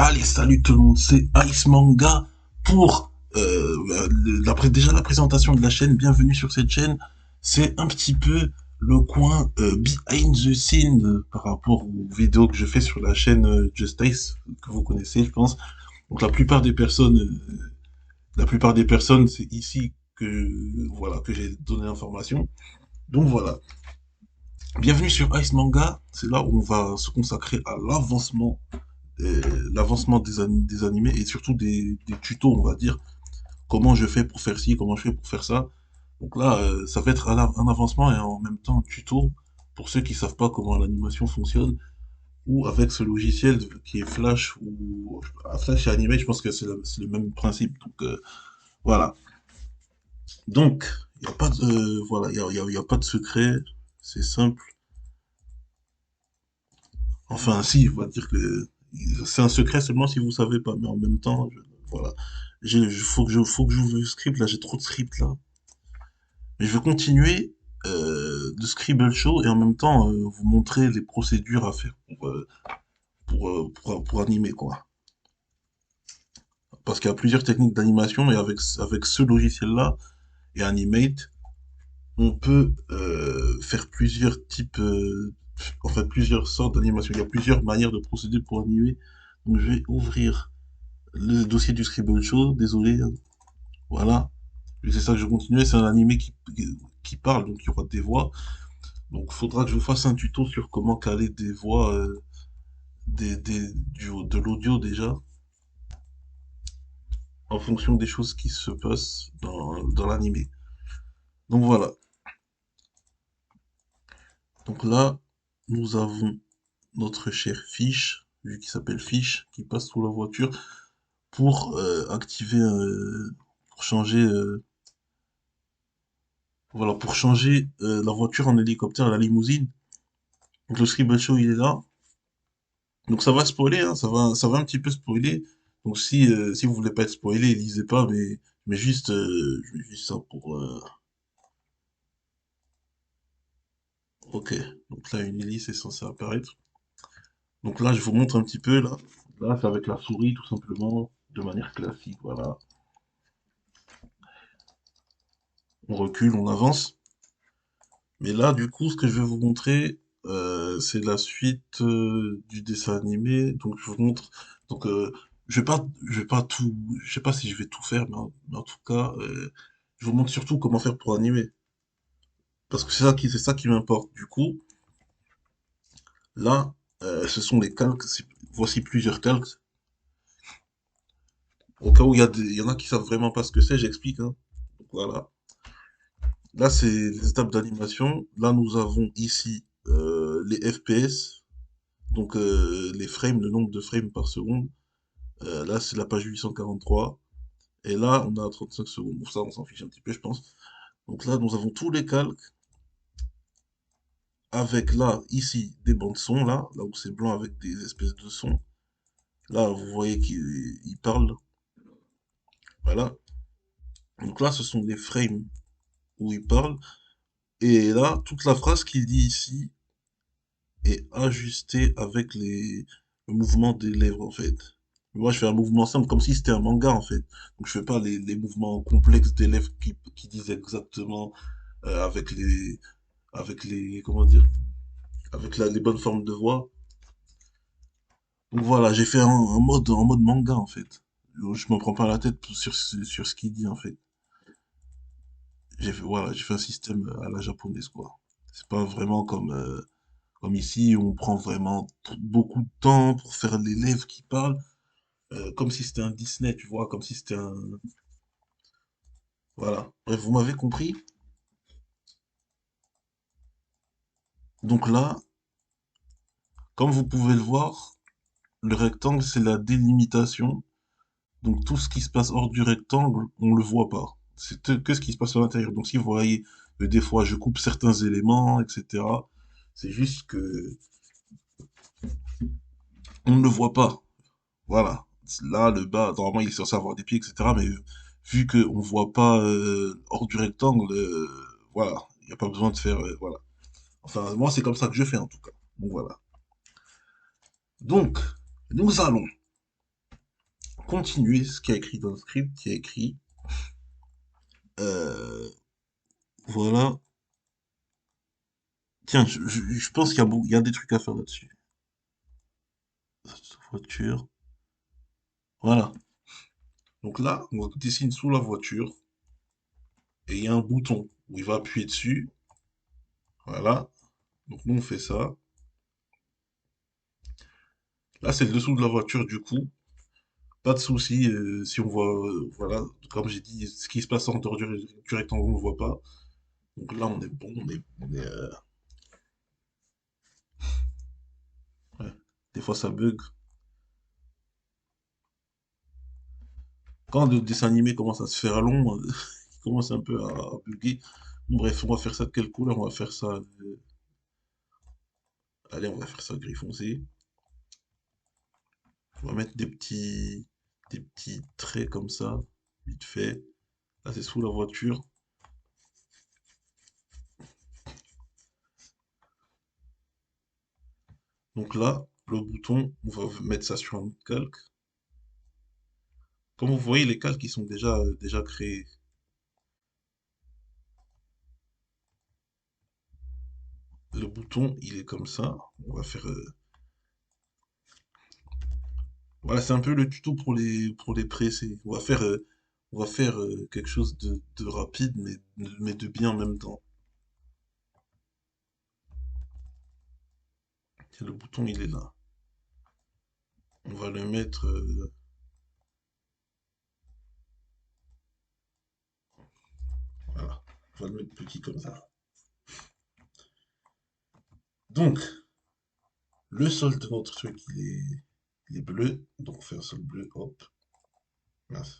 Allez, salut tout le monde, c'est Ice Manga pour déjà la présentation de la chaîne. Bienvenue sur cette chaîne. C'est un petit peu le coin behind the scene par rapport aux vidéos que je fais sur la chaîne Justice que vous connaissez, je pense. Donc la plupart des personnes, c'est ici que voilà que j'ai donné l'information. Donc voilà. Bienvenue sur Ice Manga. C'est là où on va se consacrer à l'avancement des animés et surtout des tutos, on va dire. Comment je fais pour faire ci, comment je fais pour faire ça. Donc là, ça va être un avancement et en même temps un tuto pour ceux qui savent pas comment l'animation fonctionne ou avec ce logiciel qui est Flash ou Flash et Animate, je pense que c'est le même principe. Donc voilà. Donc il y a pas de voilà, y a pas de secret, c'est simple. Enfin, si, on va dire que c'est un secret seulement si vous savez pas, mais en même temps, voilà. Faut que j'ouvre le script, là, j'ai trop de script, là. Mais je vais continuer de Scribble Show et en même temps vous montrer les procédures à faire pour animer, quoi. Parce qu'il y a plusieurs techniques d'animation et avec ce logiciel-là et Animate, on peut faire plusieurs types, enfin plusieurs sortes d'animation. Il y a plusieurs manières de procéder pour animer. Donc je vais ouvrir le dossier du Scribble Show, désolé, hein. Voilà. C'est ça que je continue, c'est un animé qui parle, donc il y aura des voix. Donc il faudra que je vous fasse un tuto sur comment caler des voix, de l'audio déjà, en fonction des choses qui se passent dans l'animé. Donc voilà. Donc là, nous avons notre cher Fish, vu qu'il s'appelle Fish, qui passe sous la voiture pour activer, pour changer, voilà, pour changer la voiture en hélicoptère à la limousine. Donc le Scribble Show il est là. Donc ça va spoiler, hein, ça va un petit peu spoiler. Donc si vous voulez pas être spoilé, lisez pas, mais juste, juste ça pour. Ok. Donc là une hélice est censée apparaître. Donc là je vous montre un petit peu là. Là c'est avec la souris tout simplement, de manière classique. Voilà. On recule, on avance. Mais là du coup ce que je vais vous montrer, c'est la suite du dessin animé. Donc je vous montre. Donc je vais pas tout, je sais pas si je vais tout faire, mais en tout cas, je vous montre surtout comment faire pour animer, parce que c'est ça qui m'importe. Du coup, là, ce sont les calques. Voici plusieurs calques. Au cas où il y en a qui savent vraiment pas ce que c'est, j'explique, hein. Donc voilà. Là, c'est les étapes d'animation. Là, nous avons ici les FPS, donc les frames, le nombre de frames par seconde. Là, c'est la page 843. Et là, on a 35 secondes. Pour ça, on s'en fiche un petit peu, je pense. Donc là, nous avons tous les calques avec là, ici, des bandes son, là où c'est blanc avec des espèces de sons. Là, vous voyez qu'il parle. Voilà. Donc là, ce sont des frames où il parle. Et là, toute la phrase qu'il dit ici est ajustée avec le mouvement des lèvres, en fait. Moi, je fais un mouvement simple, comme si c'était un manga, en fait. Donc, je fais pas les mouvements complexes des lèvres qui disent exactement avec comment dire, avec les bonnes formes de voix. Donc voilà, j'ai fait en mode manga en fait. Je me prends pas la tête sur ce qu'il dit en fait. Voilà, j'ai fait un système à la japonaise quoi. C'est pas vraiment comme ici où on prend vraiment beaucoup de temps pour faire les lèvres qui parlent, comme si c'était un Disney, tu vois, comme si c'était un. Voilà. Bref, vous m'avez compris. Donc là, comme vous pouvez le voir, le rectangle c'est la délimitation. Donc tout ce qui se passe hors du rectangle, on le voit pas. C'est que ce qui se passe à l'intérieur. Donc si vous voyez que des fois je coupe certains éléments, etc., c'est juste que on ne le voit pas. Voilà. Là, le bas, normalement il est censé avoir des pieds, etc. Mais vu qu'on ne voit pas hors du rectangle, voilà. Il n'y a pas besoin de faire. Voilà. Enfin, moi c'est comme ça que je fais en tout cas. Donc voilà. Donc, nous allons continuer ce qu'il y a écrit dans le script, qui a écrit, euh, voilà. Tiens, je pense il y a des trucs à faire là-dessus. Voiture. Voilà. Donc là, on dessine sous la voiture et il y a un bouton où il va appuyer dessus. Voilà. Donc nous, on fait ça. Là, c'est le dessous de la voiture, du coup. Pas de souci, si on voit, voilà, comme j'ai dit, ce qui se passe en dehors du rectangle, on ne voit pas. Donc là, on est bon, ouais. Des fois, ça bug. Quand le dessin animé commence à se faire long, il commence un peu à bugger. Bon, bref, on va faire ça de quelle couleur? On va faire ça, allez, on va faire ça gris foncé. On va mettre des petits traits comme ça, vite fait. Là, c'est sous la voiture. Donc là, le bouton, on va mettre ça sur un autre calque. Comme vous voyez, les calques, ils sont déjà créés. Le bouton, il est comme ça. On va faire... Voilà, c'est un peu le tuto pour les presser. On va faire quelque chose de rapide, mais de bien en même temps. Et le bouton, il est là. On va le mettre... voilà. On va le mettre petit comme ça. Donc, le sol de notre truc, il est bleu. Donc, on fait un sol bleu. Hop. Mince.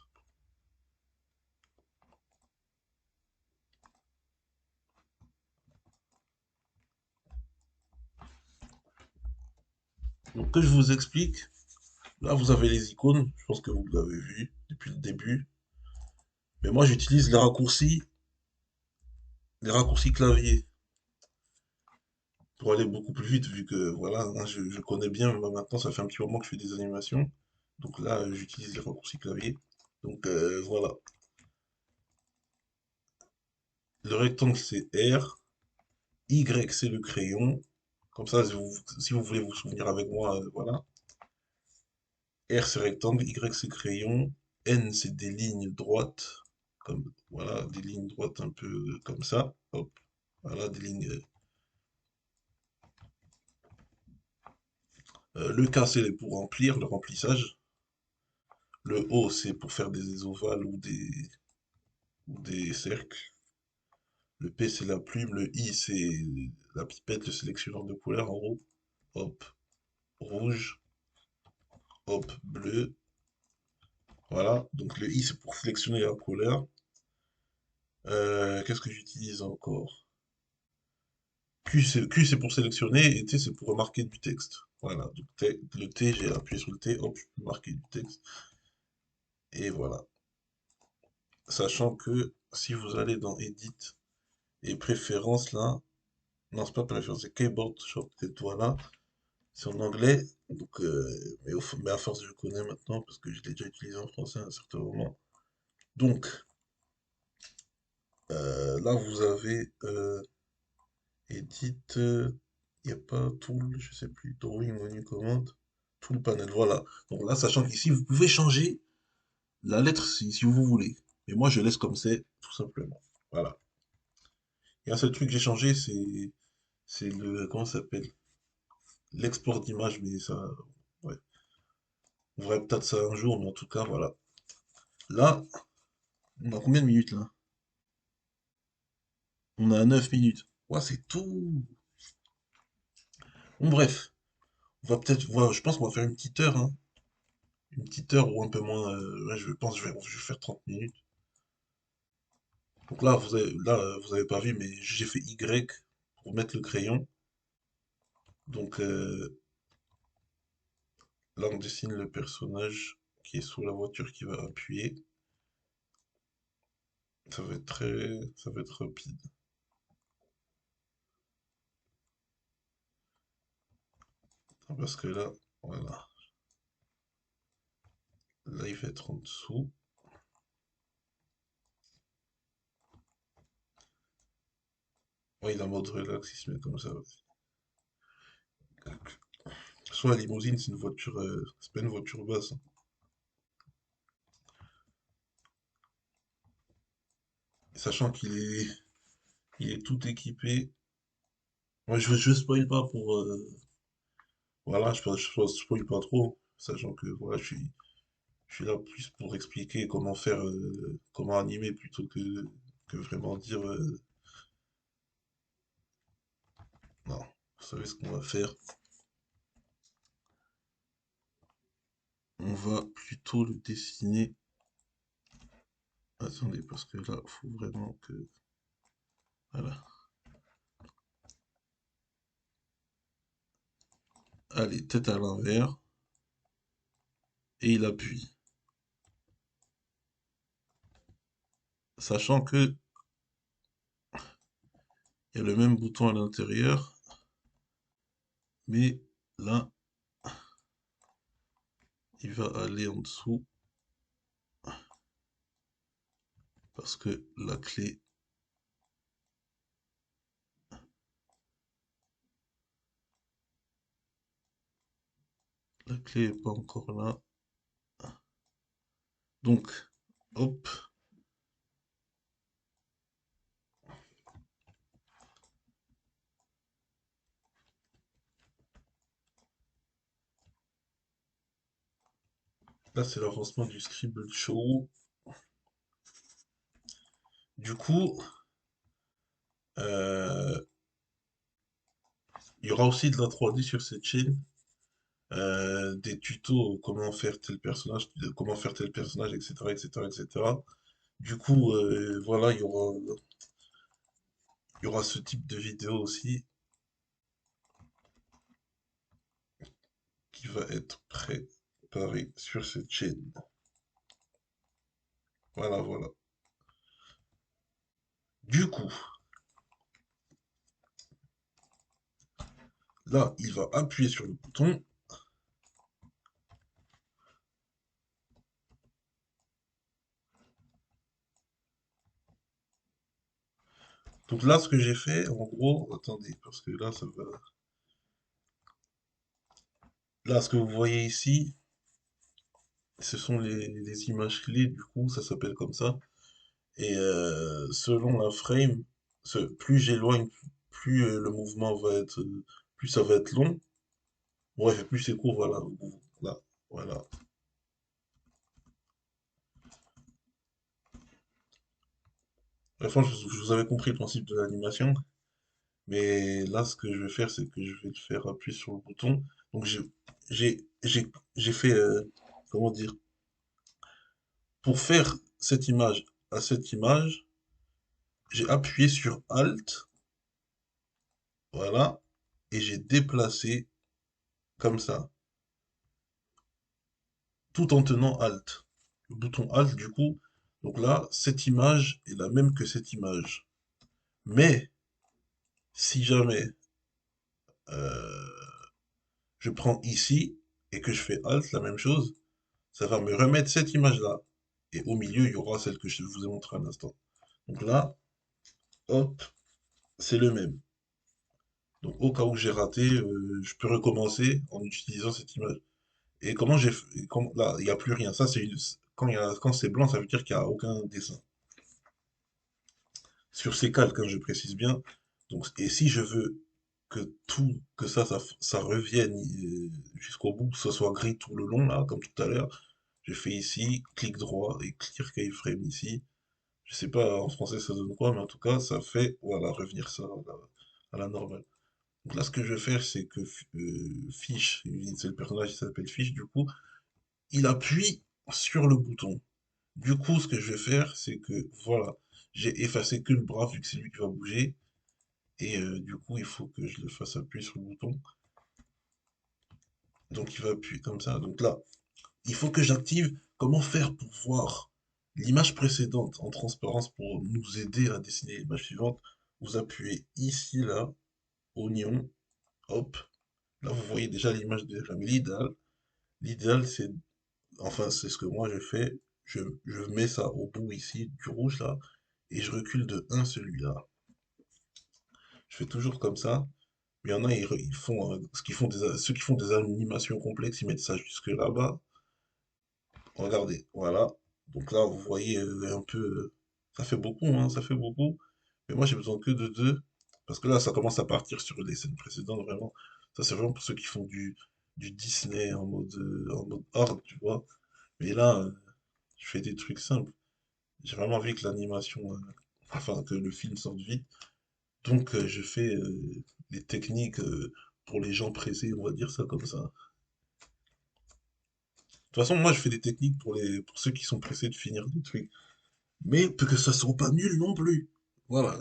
Donc, que je vous explique. Là, vous avez les icônes. Je pense que vous l'avez vu depuis le début. Mais moi, j'utilise les raccourcis clavier pour aller beaucoup plus vite, vu que voilà, hein, je connais bien. Moi, maintenant, ça fait un petit moment que je fais des animations. Donc là, j'utilise les raccourcis clavier. Donc voilà. Le rectangle, c'est R. Y, c'est le crayon. Comme ça, si vous voulez vous souvenir avec moi, voilà. R, c'est rectangle. Y, c'est crayon. N, c'est des lignes droites. Comme, voilà, des lignes droites un peu comme ça. Hop. Voilà, des lignes. Le K, c'est pour remplir, le remplissage. Le O, c'est pour faire des ovales ou des cercles. Le P, c'est la plume. Le I, c'est la pipette, le sélectionneur de couleurs en haut. Hop, rouge. Hop, bleu. Voilà. Donc le I, c'est pour sélectionner la couleur. Qu'est-ce que j'utilise encore? Q, c'est pour sélectionner. Et T, c'est pour remarquer du texte. Voilà. Donc le T, j'ai appuyé sur le T. Hop, je peux marquer du texte. Et voilà. Sachant que si vous allez dans Edit et Préférences, là, non, c'est pas préférence, c'est Keyboard Shortcut, voilà. C'est en anglais, donc, mais à force, je connais maintenant parce que je l'ai déjà utilisé en français à un certain moment. Donc, là, vous avez Edit, il n'y a pas Tool, je sais plus, Drawing, Menu, Commande, Tool Panel, voilà. Donc là, sachant qu'ici, vous pouvez changer la lettre si vous voulez. Mais moi, je laisse comme c'est, tout simplement. Voilà. Et un seul truc que j'ai changé, c'est le, comment ça s'appelle? L'export d'image, mais ça, ouais. On verra peut-être ça un jour, mais en tout cas, voilà. Là, on a combien de minutes là? On a 9 minutes. Ouais, c'est tout. Bon, bref, je pense qu'on va faire une petite heure, hein. Une petite heure ou un peu moins. Ouais, je pense que je vais faire 30 minutes. Donc là, vous avez pas vu, mais j'ai fait Y pour mettre le crayon. Donc là, on dessine le personnage qui est sous la voiture qui va appuyer. Ça va être rapide. Parce que là, voilà. Là, il va être en dessous. Ouais, il a mode relax, il se met comme ça. Soit la limousine, c'est une voiture, c'est pas une voiture basse, hein. Sachant il est tout équipé. Moi, je spoil pas pour, voilà, je spoil pas trop, sachant que voilà, je suis là plus pour expliquer comment faire, comment animer plutôt que vraiment dire, non, vous savez ce qu'on va faire? On va plutôt le dessiner. Attendez, parce que là, faut vraiment que, voilà. Allez, tête à l'envers, et il appuie. Sachant que il y a le même bouton à l'intérieur, mais là, il va aller en dessous, parce que la clé est pas encore là. Donc, hop, là c'est l'avancement du Scribble Show. Du coup, euh, il y aura aussi de la 3D sur cette chaîne, des tutos comment faire tel personnage, etc., etc., etc. Du coup, voilà, il y aura ce type de vidéo aussi qui va être préparé sur cette chaîne. Voilà, voilà. Du coup, là, il va appuyer sur le bouton. Donc là, ce que j'ai fait, en gros, attendez, parce que là, ça va. Là, ce que vous voyez ici, ce sont les images clés, du coup, ça s'appelle comme ça. Et selon la frame, plus j'éloigne, plus le mouvement va être, plus ça va être long. Bref, et plus c'est court, voilà. Là, voilà. Bref, je vous avais compris le principe de l'animation. Mais là, ce que je vais faire, c'est que je vais le faire appuyer sur le bouton. Donc, j'ai, j'ai fait, comment dire, pour faire cette image à cette image, j'ai appuyé sur Alt, voilà, et j'ai déplacé comme ça, tout en tenant Alt. Le bouton Alt, du coup, donc là, cette image est la même que cette image. Mais, si jamais euh, je prends ici et que je fais Alt, la même chose, ça va me remettre cette image-là. Et au milieu, il y aura celle que je vous ai montré à l'instant. Donc là, hop, c'est le même. Donc au cas où j'ai raté, je peux recommencer en utilisant cette image. Et comment j'ai fait, là, il n'y a plus rien. Ça, quand c'est blanc, ça veut dire qu'il n'y a aucun dessin. Sur ces calques, hein, je précise bien. Donc, et si je veux que ça revienne jusqu'au bout, que ce soit gris tout le long, là, comme tout à l'heure, je fais ici, clic droit et clear keyframe ici. Je sais pas en français ça donne quoi, mais en tout cas, ça fait, voilà, revenir ça à la normale. Donc là, ce que je vais faire, c'est que Fish, c'est le personnage qui s'appelle Fish, du coup, il appuie sur le bouton. Du coup, ce que je vais faire, c'est que, voilà, j'ai effacé que le bras, vu que c'est lui qui va bouger, et du coup, il faut que je le fasse appuyer sur le bouton. Donc, il va appuyer comme ça. Donc là, il faut que j'active comment faire pour voir l'image précédente en transparence pour nous aider à dessiner l'image suivante. Vous appuyez ici, là, oignon, hop. Là, vous voyez déjà l'image déjà. Mais l'idéal, c'est enfin, c'est ce que moi je fais. Je mets ça au bout ici, du rouge là, et je recule de un celui-là. Je fais toujours comme ça. Il y en a, ils font, ceux qui font des animations complexes, ils mettent ça jusque là-bas. Regardez, voilà. Donc là, vous voyez un peu, ça fait beaucoup, hein, ça fait beaucoup. Mais moi, j'ai besoin que de deux. Parce que là, ça commence à partir sur les scènes précédentes, vraiment. Ça, c'est vraiment pour ceux qui font du Disney en mode hard, tu vois. Mais là, je fais des trucs simples. J'ai vraiment envie que l'animation, enfin, que le film sorte vite. Donc, je fais les techniques pour les gens pressés, on va dire ça comme ça. De toute façon, moi, je fais des techniques pour ceux qui sont pressés de finir des trucs. Mais que ça soit pas nul non plus. Voilà.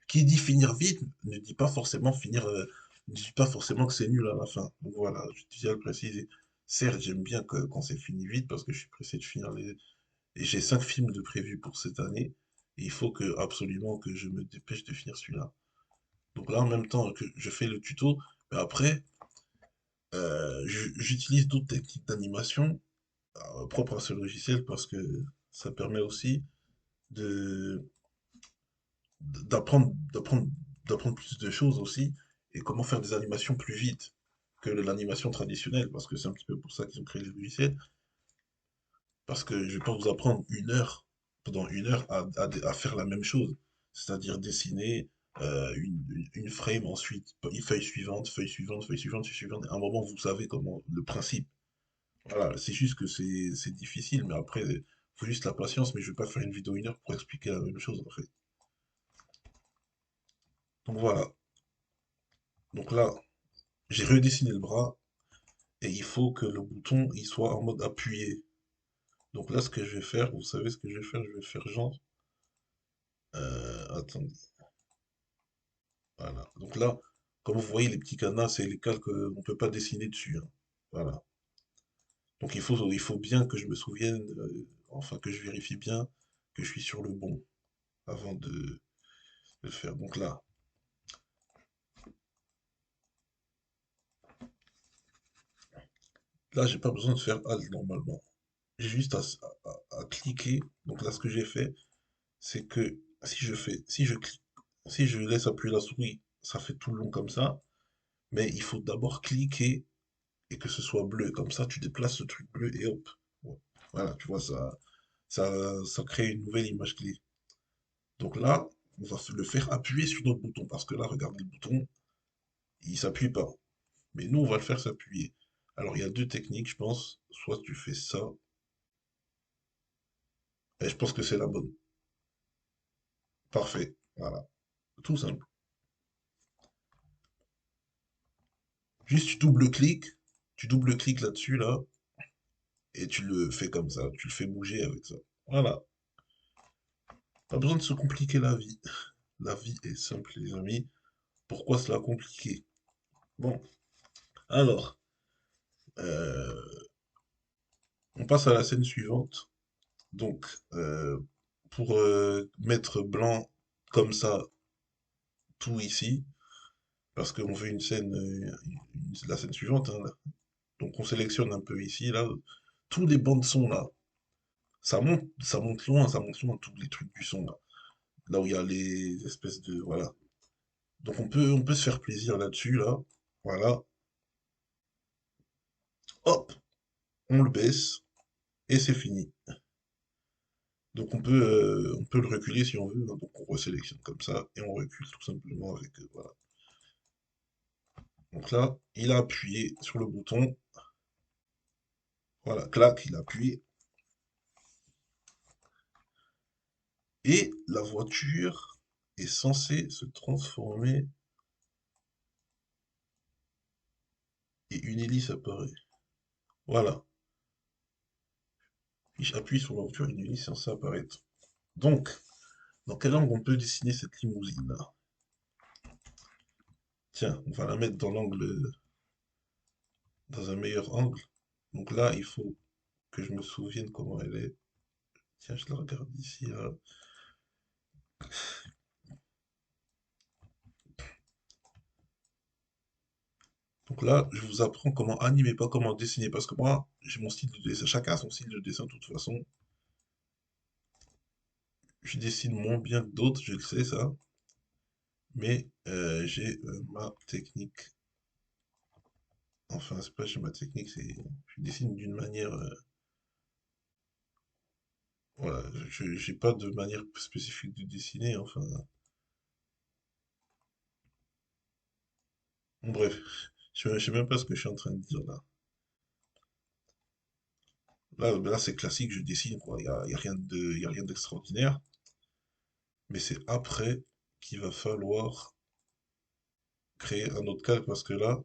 Qui dit finir vite ne dit pas forcément ne dit pas forcément que c'est nul à la fin. Donc voilà, je tiens à le préciser. Certes, j'aime bien quand c'est fini vite parce que je suis pressé de finir les. Et j'ai 5 films de prévus pour cette année. Et il faut absolument que je me dépêche de finir celui-là. Donc là, en même temps que je fais le tuto, mais après, j'utilise d'autres techniques d'animation propres à ce logiciel parce que ça permet aussi de d'apprendre d'apprendre plus de choses aussi et comment faire des animations plus vite que l'animation traditionnelle parce que c'est un petit peu pour ça qu'ils ont créé les logiciels parce que je vais pas vous apprendre pendant une heure à faire la même chose, c'est-à-dire dessiner une frame, ensuite une feuille suivante, feuille suivante, feuille suivante, feuille suivante. À un moment, vous savez comment le principe. Voilà, c'est juste que c'est difficile, mais après, faut juste la patience. Mais je vais pas faire une vidéo une heure pour expliquer la même chose en fait. Donc voilà. Donc là, j'ai redessiné le bras et il faut que le bouton il soit en mode appuyé. Donc là, ce que je vais faire, vous savez ce que je vais faire? Je vais faire genre. Attendez. Voilà. Donc là, comme vous voyez, les petits cadenas, c'est les calques, on ne peut pas dessiner dessus, hein. Voilà. Donc il faut bien que je me souvienne, enfin que je vérifie bien que je suis sur le bon avant de le faire. Donc là, j'ai pas besoin de faire Alt normalement. J'ai juste à cliquer. Donc là, ce que j'ai fait, c'est que si je clique, si je laisse appuyer la souris, ça fait tout le long comme ça. Mais il faut d'abord cliquer et que ce soit bleu. Comme ça, tu déplaces le truc bleu et hop. Ouais. Voilà, tu vois, ça crée une nouvelle image clé. Donc là, on va le faire appuyer sur notre bouton. Parce que là, regardez le bouton, il s'appuie pas. Mais nous, on va le faire s'appuyer. Alors, il y a deux techniques, je pense. Soit tu fais ça, et je pense que c'est la bonne. Parfait. Voilà. Tout simple. Juste tu double-cliques là-dessus, là, et tu le fais comme ça. Tu le fais bouger avec ça. Voilà. Pas besoin de se compliquer la vie. La vie est simple, les amis. Pourquoi cela compliquer? Bon, alors, euh, on passe à la scène suivante. Donc, pour mettre blanc comme ça, tout ici, parce qu'on veut une scène, la scène suivante, hein, là. Donc on sélectionne un peu ici, là, tous les bancs de son là. Ça monte loin, tous les trucs du son là. Là où il y a les espèces de, voilà. Donc on peut se faire plaisir là-dessus, là. Voilà. Hop, on le baisse et c'est fini. Donc on peut le reculer si on veut, hein. Donc on resélectionne comme ça et on recule tout simplement avec, voilà. Donc là, il a appuyé sur le bouton. Voilà, clac, il a appuyé. Et la voiture est censée se transformer et une hélice apparaît. Voilà. Puis j'appuie sur la voiture et une hélice est censée apparaître. Donc, dans quel angle on peut dessiner cette limousine-là? Tiens, on va la mettre dans l'angle, dans un meilleur angle. Donc là, il faut que je me souvienne comment elle est. Tiens, je la regarde ici, là. Donc là, je vous apprends comment animer, pas comment dessiner, parce que moi, j'ai mon style de dessin. Chacun a son style de dessin de toute façon. Je dessine moins bien que d'autres, je le sais ça, mais j'ai ma technique. Enfin, c'est pas j'ai ma technique, c'est je dessine d'une manière. Voilà, je j'ai pas de manière spécifique de dessiner. Enfin, bon, bref, je sais même pas ce que je suis en train de dire là. Là, c'est classique, je dessine quoi. Y a rien y a rien d'extraordinaire. Mais c'est après qu'il va falloir créer un autre calque parce que là,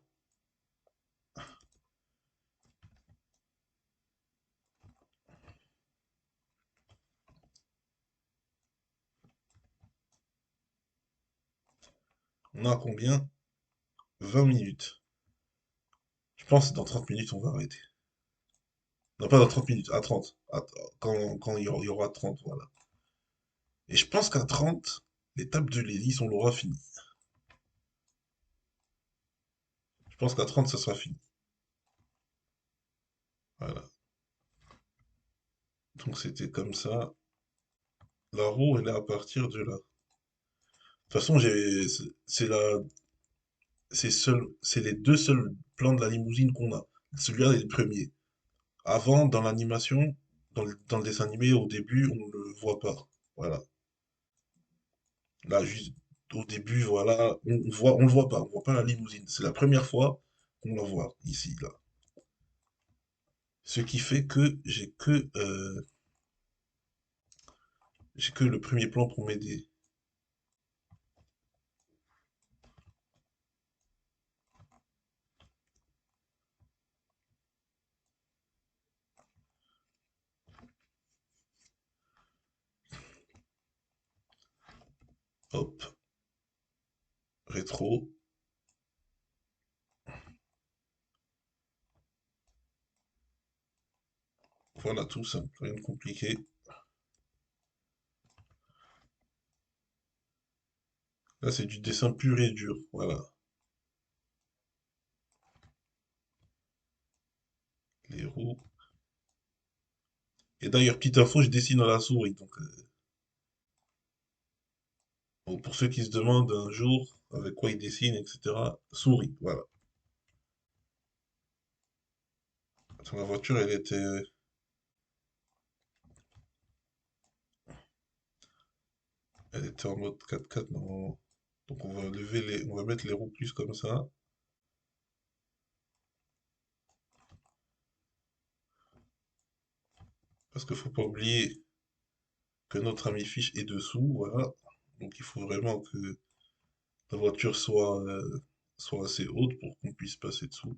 on a combien? 20 minutes. Je pense que dans 30 minutes, on va arrêter. Non, pas dans 30 minutes, à 30. Quand il y aura 30, voilà. Et je pense qu'à 30, l'étape de l'hélice, on l'aura fini. Je pense qu'à 30, ça sera fini. Voilà. Donc c'était comme ça. La roue, elle est à partir de là. De toute façon, c'est c'est les deux seuls plans de la limousine qu'on a. Celui-là est le premier. Avant, dans l'animation, dans le dessin animé, au début, on ne le voit pas. Voilà. Là, juste au début, voilà, on le voit pas, on voit pas la limousine. C'est la première fois qu'on la voit ici, là. Ce qui fait que j'ai que le premier plan pour m'aider. Hop, rétro, voilà tout simple, rien de compliqué. Là, c'est du dessin pur et dur, voilà. Les roues. Et d'ailleurs, petite info, je dessine à la souris. Donc, bon, pour ceux qui se demandent un jour avec quoi ils dessinent, etc., souris, voilà. Attends, la voiture, elle était en mode 4x4 normalement. Donc, on va mettre les roues plus comme ça. Parce qu'il faut pas oublier que notre ami Fiche est dessous, voilà. Donc, il faut vraiment que la voiture soit assez haute pour qu'on puisse passer dessous.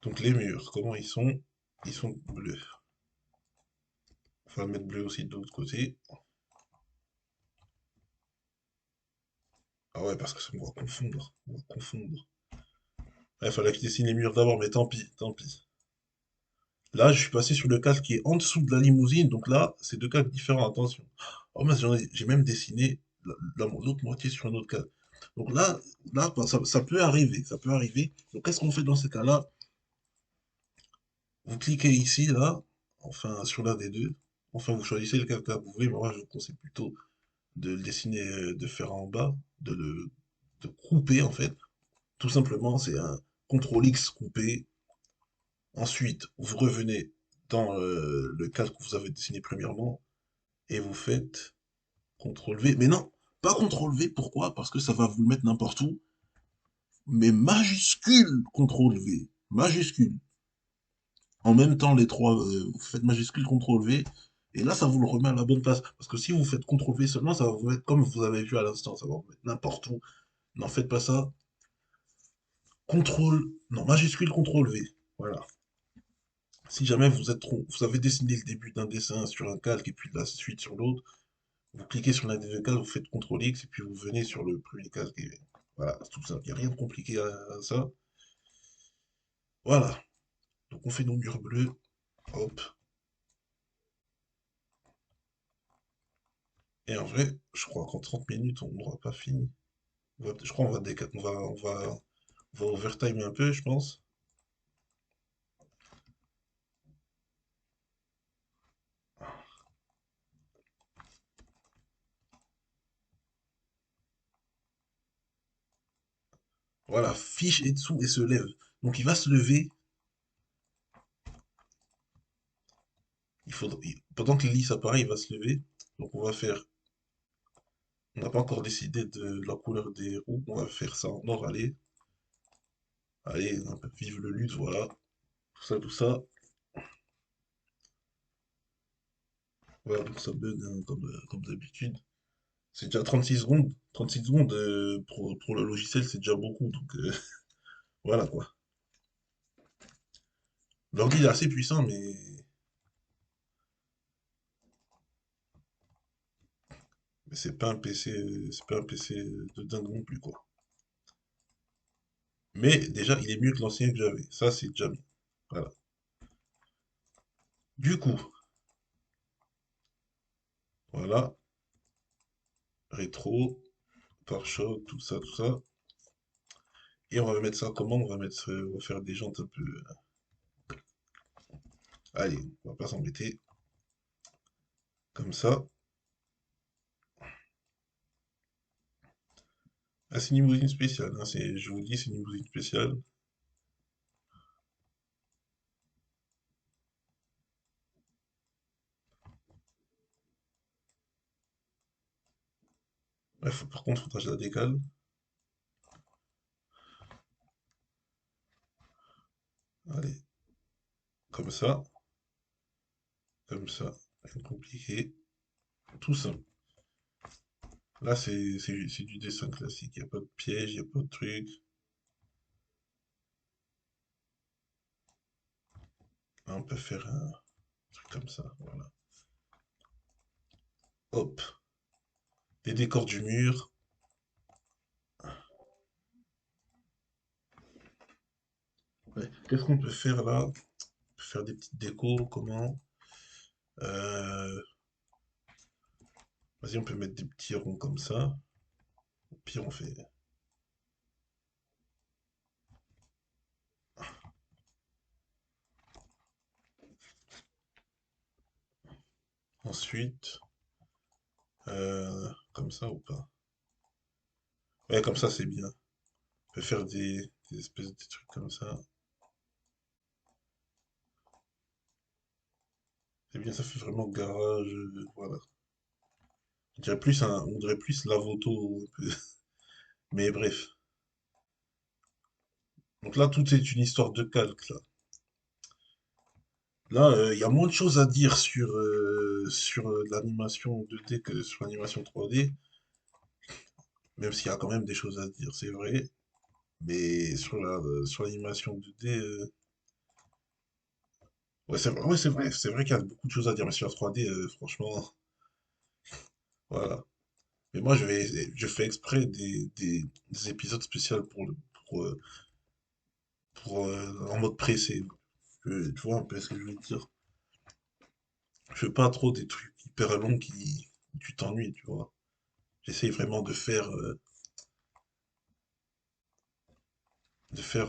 Donc, les murs, comment ils sont? Ils sont bleus. On va mettre bleu aussi de l'autre côté. Ah ouais, parce que ça, on va confondre. On va confondre. Il fallait que je dessine les murs d'abord, mais tant pis, tant pis. Là, je suis passé sur le calque qui est en dessous de la limousine, donc là, c'est deux calques différents, attention. Oh, mais j'ai même dessiné l'autre moitié sur un autre calque. Donc là bah, ça peut arriver, ça peut arriver. Donc qu'est-ce qu'on fait dans ces cas-là? Vous cliquez ici, là, enfin sur l'un des deux. Enfin, vous choisissez lequel calque vous voulez, mais moi je vous conseille plutôt de le dessiner, de faire en bas, de couper en fait. Tout simplement, c'est un CTRL X coupé. Ensuite, vous revenez dans le calque que vous avez dessiné premièrement et vous faites CTRL V. Mais non, pas CTRL V, pourquoi? Parce que ça va vous le mettre n'importe où. Mais majuscule CTRL V. Majuscule. En même temps, les trois, vous faites majuscule CTRL V. Et là, ça vous le remet à la bonne place. Parce que si vous faites CTRL V seulement, ça va vous mettre comme vous avez vu à l'instant. Ça va vous mettre n'importe où. N'en faites pas ça. CTRL, non, majuscule CTRL V. Voilà. Si jamais vous avez dessiné le début d'un dessin sur un calque et puis la suite sur l'autre, vous cliquez sur l'un des deux calques, vous faites CTRL X et puis vous venez sur le premier calque. Voilà, c'est tout ça. Il n'y a rien de compliqué à ça. Voilà. Donc on fait nos murs bleus. Hop. Et en vrai, je crois qu'en 30 minutes, on n'aura pas fini. Je crois qu'on va, on va overtime un peu, je pense. Voilà, fiche et dessous et se lève. Donc il va se lever. Pendant que l'hélice apparaît, il va se lever. Donc on va faire. On n'a pas encore décidé de la couleur des roues. On va faire ça en or. Allez, allez, vive le lutte, voilà. Tout ça, tout ça. Voilà, donc ça bug hein, comme d'habitude. C'est déjà 36 secondes. 36 secondes pour le logiciel, c'est déjà beaucoup. Donc voilà quoi. L'ordi il est assez puissant, mais c'est pas un PC, c'est pas un PC de dingue non plus quoi. Mais déjà, il est mieux que l'ancien que j'avais. Ça, c'est déjà bien. Voilà. Du coup, voilà. Rétro, pare-choc, tout ça, tout ça. Et on va mettre ça comment? On va faire des jantes un peu. Allez, on va pas s'embêter. Comme ça. Ah, c'est une limousine spéciale. Hein, je vous dis, c'est une limousine spéciale. Ouais, par contre, faudra que je la décale. Allez, comme ça. Comme ça. Rien de compliqué. Tout simple. Là, c'est du dessin classique. Il n'y a pas de piège, il n'y a pas de truc. Là, on peut faire un truc comme ça. Voilà. Hop. Les décors du mur. Ouais. Qu'est-ce qu'on peut faire là? On peut faire des petites décos. Comment? Euh, Vas-y, on peut mettre des petits ronds comme ça. Au pire, on fait. Ensuite, comme ça ou pas? Ouais, comme ça, c'est bien. On peut faire des espèces de trucs comme ça. C'est bien, ça fait vraiment garage. Voilà. On dirait plus Lavoto. Un peu. Mais bref. Donc là, tout est une histoire de calque, là. Là, il y a moins de choses à dire sur l'animation 2D que sur l'animation 3D, même s'il y a quand même des choses à dire, c'est vrai. Mais sur l'animation 2D, ouais, c'est vrai qu'il y a beaucoup de choses à dire, mais sur la 3D, franchement, voilà. Mais moi, je fais exprès des épisodes spéciaux en mode pressé. Tu vois un peu ce que je veux dire. Je fais pas trop des trucs hyper longs où tu t'ennuies, tu vois. J'essaye vraiment de faire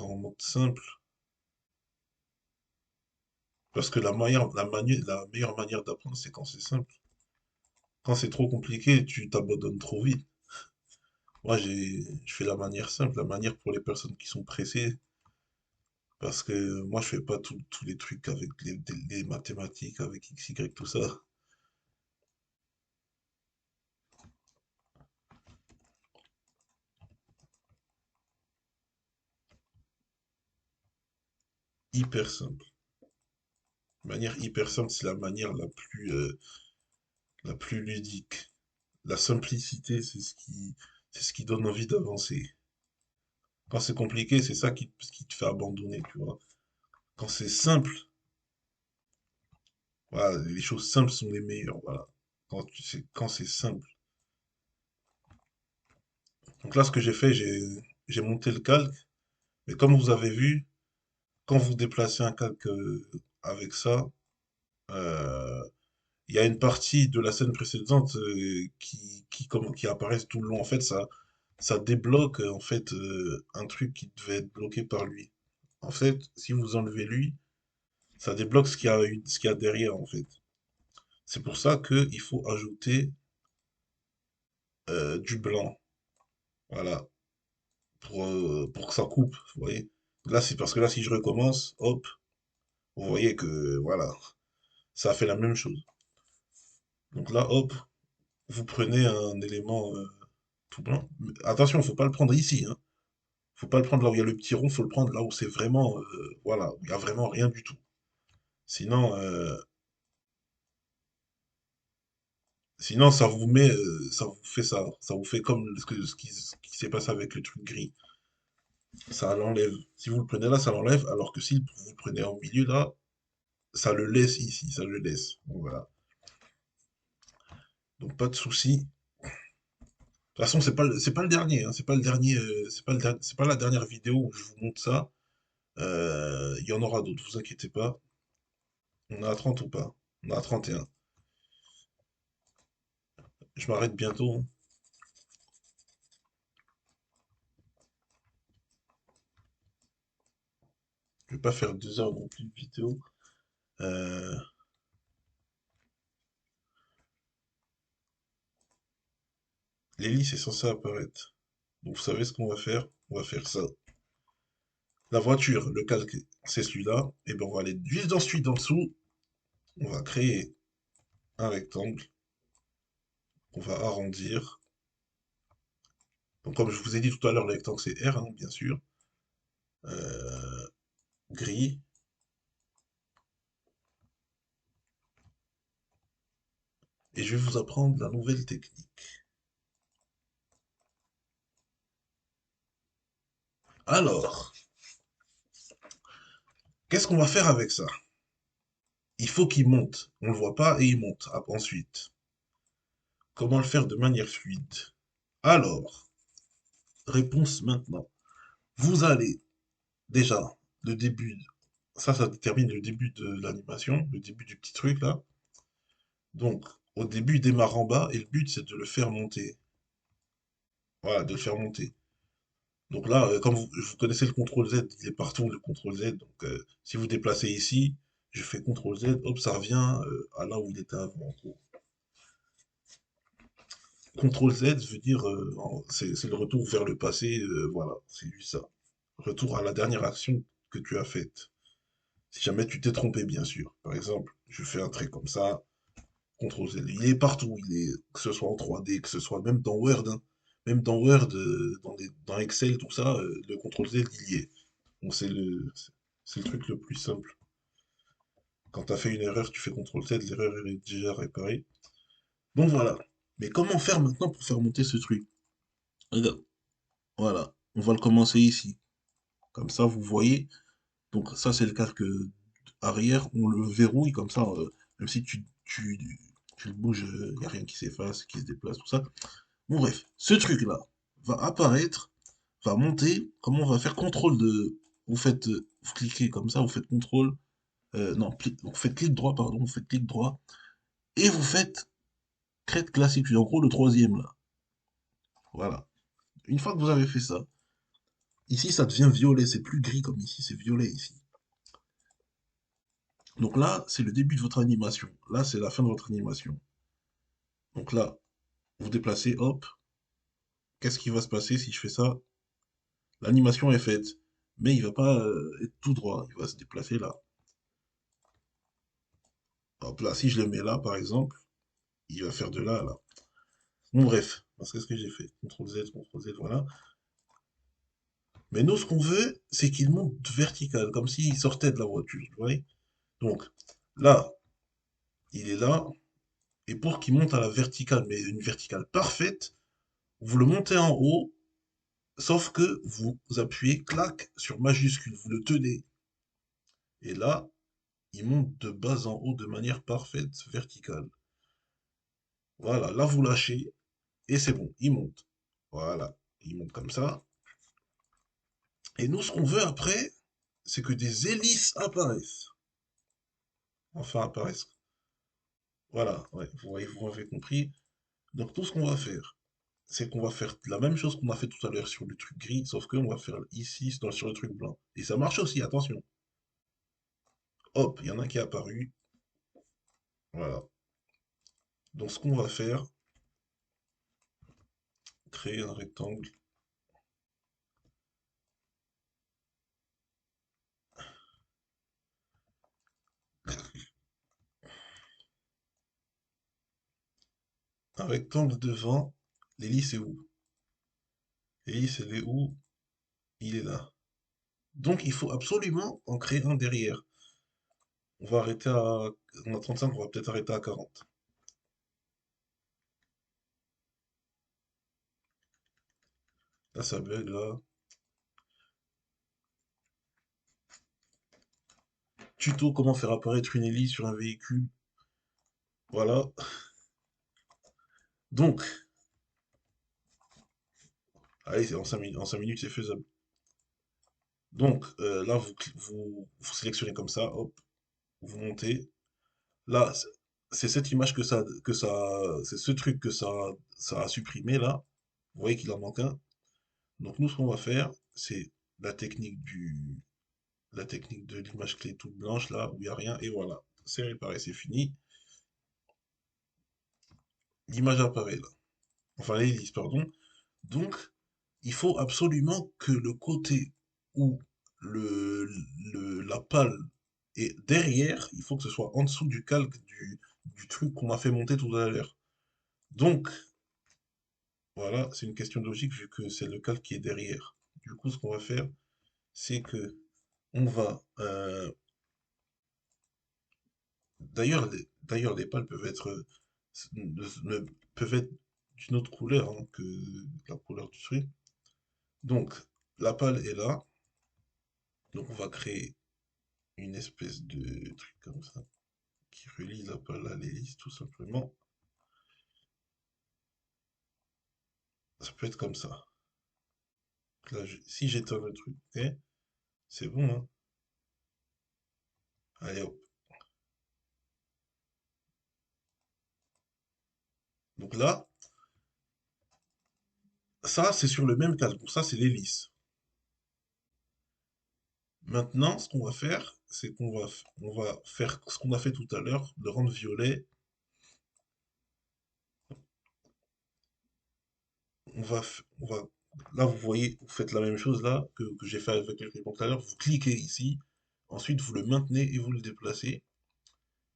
en mode simple. Parce que la meilleure manière d'apprendre, c'est quand c'est simple. Quand c'est trop compliqué, tu t'abandonnes trop vite. Moi, je fais la manière simple, la manière pour les personnes qui sont pressées. Parce que moi, je fais pas tous les trucs avec les mathématiques, avec X, Y, tout ça. Hyper simple. Manière hyper simple, c'est la manière la plus ludique. La simplicité, c'est ce qui donne envie d'avancer. Quand c'est compliqué, c'est ça qui te fait abandonner, tu vois. Quand c'est simple, voilà, les choses simples sont les meilleures, voilà. Quand c'est simple. Donc là, ce que j'ai fait, j'ai monté le calque, mais comme vous avez vu, quand vous déplacez un calque avec ça, euh, il y a une partie de la scène précédente qui apparaissent tout le long. En fait, ça débloque en fait un truc qui devait être bloqué par lui. En fait, si vous enlevez lui, ça débloque ce qu'il y a derrière en fait. C'est pour ça qu'il faut ajouter du blanc, voilà, pour que ça coupe, vous voyez. Là, c'est parce que là, si je recommence, hop, vous voyez que voilà, ça fait la même chose. Donc là, hop, vous prenez un élément tout blanc. Mais attention, faut pas le prendre ici, hein. Faut pas le prendre là où il y a le petit rond, faut le prendre là où c'est vraiment, voilà, où il y a vraiment rien du tout. Sinon, sinon ça vous fait ça, ça vous fait comme ce qui s'est passé avec le truc gris. Ça l'enlève. Si vous le prenez là, ça l'enlève, alors que si vous le prenez en milieu là, ça le laisse ici, ça le laisse. Donc voilà. Donc pas de souci. De toute façon, c'est pas le dernier, hein, c'est pas le dernier, c'est pas la dernière vidéo où je vous montre ça. Il y en aura d'autres, vous inquiétez pas. On a à 30 ou pas? On a à 31. Je m'arrête bientôt, hein. Je vais pas faire 2 heures non plus de vidéo. Euh, L'hélice est censée apparaître. Donc vous savez ce qu'on va faire? On va faire ça. La voiture, le calque, c'est celui-là. Et ben on va aller juste ensuite en dessous. On va créer un rectangle. On va arrondir. Donc comme je vous ai dit tout à l'heure, le rectangle c'est R, hein, bien sûr. Euh, Gris. Et je vais vous apprendre la nouvelle technique. Alors, qu'est-ce qu'on va faire avec ça? Il faut qu'il monte. On le voit pas et il monte. Ensuite, comment le faire de manière fluide? Alors, réponse maintenant. Vous allez déjà le début, ça détermine le début de l'animation, le début du petit truc là. Donc, au début, il démarre en bas et le but c'est de le faire monter. Voilà, de le faire monter. Donc là, comme vous connaissez le CTRL Z, il est partout le CTRL Z. Donc, si vous déplacez ici, je fais CTRL Z, hop, ça revient à là où il était avant, en gros. CTRL Z veut dire, c'est le retour vers le passé, voilà, c'est lui ça. Retour à la dernière action que tu as faite. Si jamais tu t'es trompé, bien sûr. Par exemple, je fais un trait comme ça, CTRL Z. Il est partout, que ce soit en 3D, que ce soit même dans Word, hein. Même dans Word, dans Excel, tout ça, le CTRL Z, il y est. Donc c'est le truc le plus simple. Quand tu as fait une erreur, tu fais CTRL Z, l'erreur est déjà réparée. Bon voilà. Mais comment faire maintenant pour faire monter ce truc? Regarde, voilà. On va le commencer ici. Comme ça, vous voyez. Donc ça, c'est le casque arrière. On le verrouille comme ça. Même si tu le bouges, il n'y a rien qui s'efface, qui se déplace, tout ça. Bon bref, ce truc-là va apparaître, va monter. Comment on va faire contrôle de... Vous faites, vous cliquez comme ça, vous faites contrôle. Non, vous faites clic droit, pardon, vous faites clic droit. Et vous faites crête classique. En gros, le troisième là. Voilà. Une fois que vous avez fait ça, ici ça devient violet. C'est plus gris comme ici, c'est violet ici. Donc là, c'est le début de votre animation. Là, c'est la fin de votre animation. Donc là, vous déplacez, hop. Qu'est-ce qui va se passer si je fais ça? L'animation est faite. Mais il va pas être tout droit. Il va se déplacer là. Hop là, si je le mets là, par exemple, il va faire de là à là. Bon, bref. Parce que ce que j'ai fait. CTRL Z, voilà. Mais nous, ce qu'on veut, c'est qu'il monte vertical, comme s'il sortait de la voiture, vous voyez? Donc, là, il est là. Et pour qu'il monte à la verticale, mais une verticale parfaite, vous le montez en haut. Sauf que vous appuyez clac sur majuscule, vous le tenez. Et là, il monte de bas en haut de manière parfaite, verticale. Voilà, là vous lâchez et c'est bon, il monte. Voilà, il monte comme ça. Et nous, ce qu'on veut après, c'est que des hélices apparaissent. Enfin, apparaissent. Voilà, ouais, vous voyez, vous m'avez compris. Donc tout ce qu'on va faire. c'est qu'on va faire la même chose qu'on a fait tout à l'heure sur le truc gris, sauf qu'on va faire ici sur le truc blanc. Et ça marche aussi, attention. Hop, il y en a un qui est apparu. Voilà. Donc ce qu'on va faire, créer un rectangle. Un rectangle devant. L'hélice est où? L'hélice, elle est où? Il est là. Donc il faut absolument en créer un derrière. On va arrêter à... On a 35, on va peut-être arrêter à 40. Là, ça bug, là. Tuto, comment faire apparaître une hélice sur un véhicule. Voilà. Donc, allez, c'est en 5 minutes, c'est faisable. Donc, là, vous sélectionnez comme ça, hop, vous montez. Là, c'est cette image c'est ce truc ça a supprimé, là. Vous voyez qu'il en manque un. Donc, nous, ce qu'on va faire, c'est la technique la technique de l'image clé toute blanche, là, où il n'y a rien, et voilà. C'est réparé, c'est fini. L'image apparaît, là. Enfin, l'hélice, pardon. Donc, il faut absolument que le côté où le, la pale est derrière, il faut que ce soit en dessous du calque du truc qu'on a fait monter tout à l'heure. Donc, voilà, c'est une question de logique vu que c'est le calque qui est derrière. Du coup, ce qu'on va faire, c'est que on va... d'ailleurs, les pales peuvent être, peuvent être d'une autre couleur hein, que la couleur du truc. Donc, la pale est là. Donc, on va créer une espèce de truc comme ça qui relie la pale à l'hélice, tout simplement. Ça peut être comme ça. Là, si j'éteins le truc, ok, c'est bon, hein. Allez hop. Donc là, ça, c'est sur le même calque. Donc ça, c'est l'hélice. Maintenant, ce qu'on va faire, c'est on va faire ce qu'on a fait tout à l'heure, le rendre violet. On va, là, vous voyez, vous faites la même chose là que j'ai fait avec le ruban tout à l'heure. Vous cliquez ici, ensuite vous le maintenez et vous le déplacez.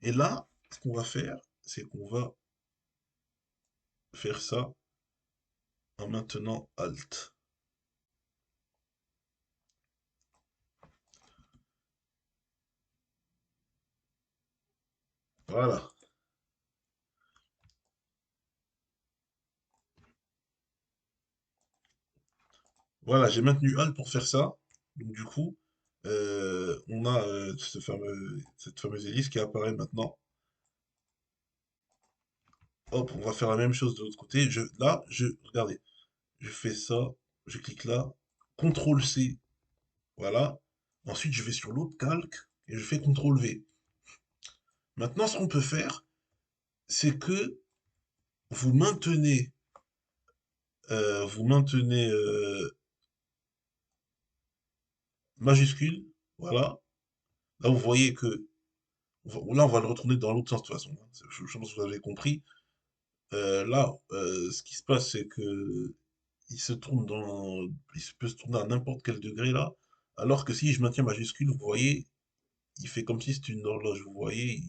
Et là, ce qu'on va faire, c'est qu'on va faire ça en maintenant Alt. Voilà. Voilà, j'ai maintenu Alt pour faire ça. Donc du coup, on a cette fameuse hélice qui apparaît maintenant. Hop, on va faire la même chose de l'autre côté. Regardez, je fais ça, je clique là, CTRL C, voilà. Ensuite, je vais sur l'autre calque et je fais CTRL V. Maintenant, ce qu'on peut faire, c'est que vous maintenez, vous maintenez majuscule, voilà. Là, vous voyez que, là, on va le retourner dans l'autre sens de toute façon, hein. Je pense que vous avez compris. Là, ce qui se passe, c'est que il se tourne peut se tourner à n'importe quel degré là, alors que si je maintiens majuscule, vous voyez, il fait comme si c'était une horloge, vous voyez,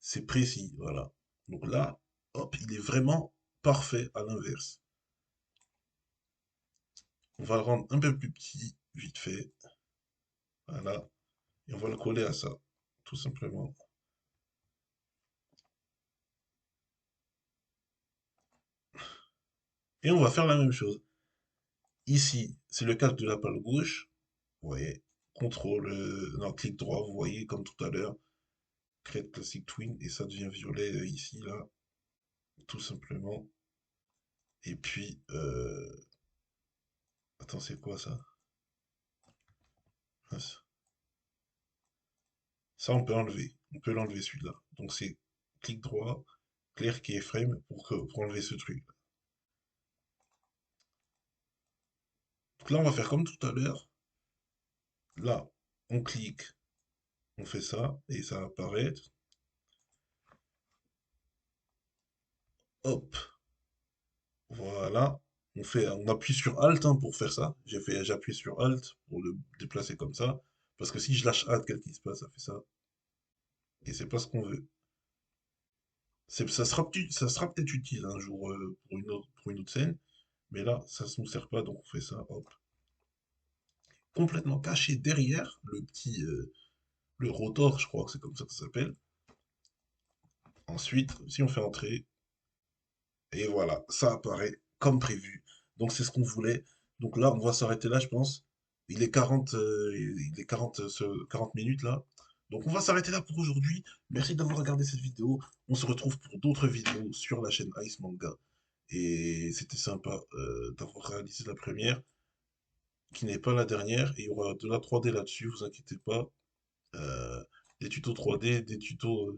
c'est précis, voilà. Donc là, hop, il est vraiment parfait à l'inverse. On va le rendre un peu plus petit, vite fait, voilà, et on va le coller à ça, tout simplement. Et on va faire la même chose. Ici, c'est le calque de la pale gauche, vous voyez, contrôle, non, clic droit, vous voyez, comme tout à l'heure, Create Classic Twin, et ça devient violet ici, là, tout simplement. Et puis, attends, c'est quoi ça? Mince. Ça, on peut enlever. On peut l'enlever celui-là. Donc, c'est clic droit, Clear Keyframe pour enlever ce truc. Donc là, on va faire comme tout à l'heure. Là, on clique, on fait ça, et ça va apparaître. Hop, voilà. On appuie sur Alt hein, pour faire ça. J'appuie sur Alt pour le déplacer comme ça. Parce que si je lâche Alt, qu'est-ce qui se passe? Ça fait ça. Et c'est pas ce qu'on veut. Ça sera peut-être utile un jour pour une autre scène. Mais là, ça ne nous sert pas, donc on fait ça. Hop. Complètement caché derrière le rotor, je crois que c'est comme ça que ça s'appelle. Ensuite, si on fait entrer, et voilà, ça apparaît comme prévu. Donc c'est ce qu'on voulait. Donc là, on va s'arrêter là, je pense. Il est 40 minutes là. Donc on va s'arrêter là pour aujourd'hui. Merci d'avoir regardé cette vidéo. On se retrouve pour d'autres vidéos sur la chaîne Ice Manga. Et c'était sympa d'avoir réalisé la première, qui n'est pas la dernière. Et il y aura de la 3D là-dessus, vous inquiétez pas. Euh, des tutos 3D, des tutos. De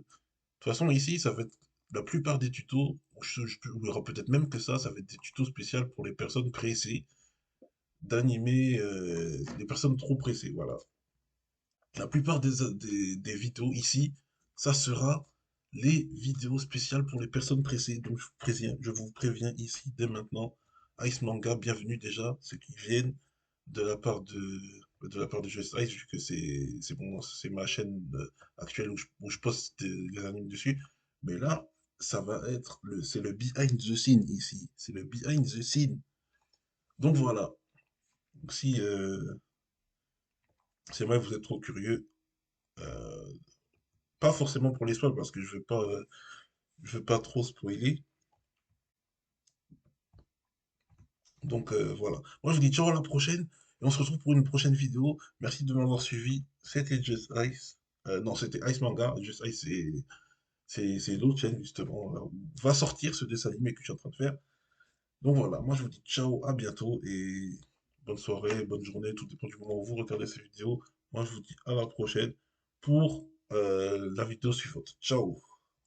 toute façon, ici, ça va être la plupart des tutos, il y aura peut-être même que ça va être des tutos spéciaux pour les personnes pressées d'animer les personnes trop pressées. Voilà. La plupart des vidéos ici, ça sera les vidéos spéciales pour les personnes pressées. Donc je vous préviens ici dès maintenant. Ice Manga, bienvenue déjà, ceux qui viennent de la part de Just Ice, vu que c'est ma chaîne actuelle où je poste les animes dessus. Mais là, c'est le behind the scene ici. C'est le behind the scene. Donc voilà. Donc, si jamais vous êtes trop curieux, euh, pas forcément pour les spoils parce que je veux pas trop spoiler. Donc voilà. Moi je vous dis ciao à la prochaine et on se retrouve pour une prochaine vidéo. Merci de m'avoir suivi. C'était Just Ice. Non, c'était Ice Manga. Just Ice, c'est l'autre chaîne justement là, où va sortir ce dessin animé que je suis en train de faire. Donc voilà, moi je vous dis ciao, à bientôt et bonne soirée, bonne journée, tout dépend du moment où vous regardez cette vidéo. Moi je vous dis à la prochaine pour la vidéo suivante. Ciao!